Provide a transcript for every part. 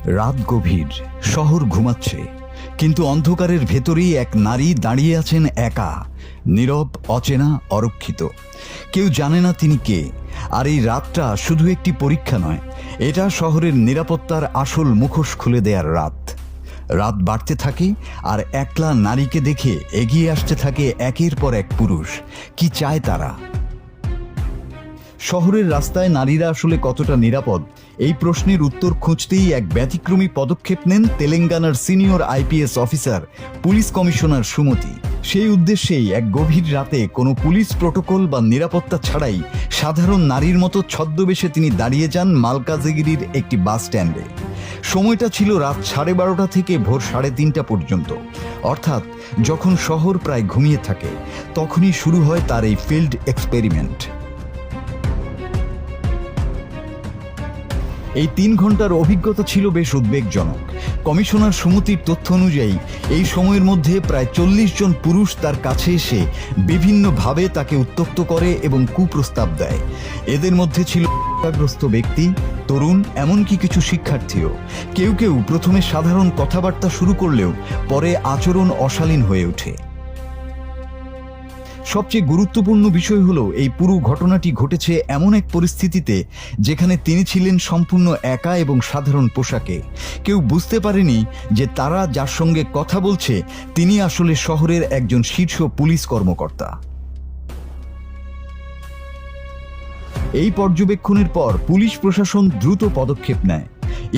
রাত গভীর, শহর ঘুমাচ্ছে, কিন্তু অন্ধকারের ভেতরেই এক নারী দাঁড়িয়ে আছেন একা, নীরব, অচেনা, অরক্ষিত। কেউ জানে না তিনি কে। আর এই রাতটা শুধু একটি পরীক্ষা নয়, এটা শহরের নিরাপত্তার আসল মুখোশ খুলে দেওয়ার রাত। রাত বাড়তে থাকে, আর একলা নারীকে দেখে এগিয়ে আসতে থাকে একের পর এক পুরুষ। কি চায় তারা? শহরের রাস্তায় নারীরা আসলে কতটা নিরাপদ, এই প্রশ্নের উত্তর খুঁজতেই এক ব্যতিক্রমী পদক্ষেপ নেন তেলেঙ্গানার senior IPS officer police commissioner Sumathi. সেই উদ্দেশ্যেই এক গভীর রাতে কোনো পুলিশ প্রোটোকল বা নিরাপত্তা ছাড়াই সাধারণ নারীর মতো ছদ্মবেশে তিনি দাঁড়িয়ে যান মালকাজিগিরির একটি বাস স্ট্যান্ডে। সময়টা ছিল রাত 12:30 থেকে ভোর 3:30 পর্যন্ত, অর্থাৎ যখন শহর প্রায় ঘুমিয়ে থাকে। তখনই শুরু হয় তার এই ফিল্ড এক্সপেরিমেন্ট। এই 3 ঘন্টার অভিজ্ঞতা ছিল বেশ উদ্বেগজনক। কমিশনার সুমতির তথ্য অনুযায়ী এই সময়ের মধ্যে প্রায় 40 জন পুরুষ তার কাছে এসে বিভিন্নভাবে তাকে উত্ত্যক্ত করে এবং কুপ্রস্তাব দেয়। এদের মধ্যে ছিল গ্রস্ত ব্যক্তি, তরুণ, এমনকি কিছু শিক্ষার্থীও। কেউ কেউ প্রথমে সাধারণ কথাবার্তা শুরু করলেও পরে আচরণ অশালীন হয়ে ওঠে। সবচেয়ে গুরুত্বপূর্ণ বিষয় হলো, এই পুরো ঘটনাটি ঘটেছে এমন এক পরিস্থিতিতে যেখানে তিনি ছিলেন সম্পূর্ণ একা এবং সাধারণ পোশাকে। কেউ বুঝতে পারেনি যে তারা যার সঙ্গে কথা বলছে তিনি আসলে শহরের একজন শীর্ষ পুলিশ কর্মকর্তা। এই পর্যবেক্ষণের পর পুলিশ প্রশাসন দ্রুত পদক্ষেপ নেয়।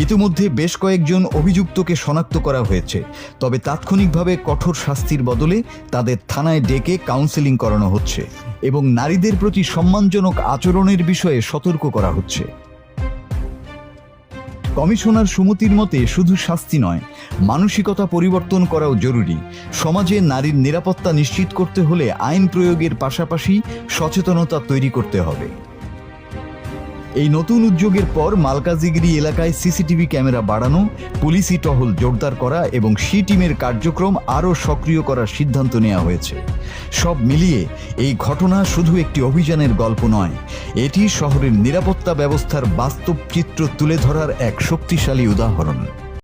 ইতিমধ্যে বেশ কয়েকজন অভিযুক্তকে শনাক্ত করা হয়েছে, তবে তাৎক্ষণিকভাবে কঠোর শাস্তির বদলে তাদের থানায় ডেকে কাউন্সেলিং করানো হচ্ছে এবং নারীদের প্রতি সম্মানজনক আচরণের বিষয়ে সতর্ক করা হচ্ছে। কমিশনার সুমতির মতে শুধু শাস্তি নয়, মানসিকতা পরিবর্তন করাও জরুরি। সমাজে নারীর নিরাপত্তা নিশ্চিত করতে হলে আইন প্রয়োগের পাশাপাশি সচেতনতা তৈরি করতে হবে। এই নতুন উদ্যোগের পর মালকাজিগিরি এলাকায় সিসিটিভি ক্যামেরা বাড়ানো, পুলিশি টহল জোরদার করা এবং সি টিমের কার্যক্রম আরও সক্রিয় করার সিদ্ধান্ত নেওয়া হয়েছে। সব মিলিয়ে এই ঘটনা শুধু একটি অভিযানের গল্প নয়, এটি শহরের নিরাপত্তা ব্যবস্থার বাস্তব চিত্র তুলে ধরার এক শক্তিশালী উদাহরণ।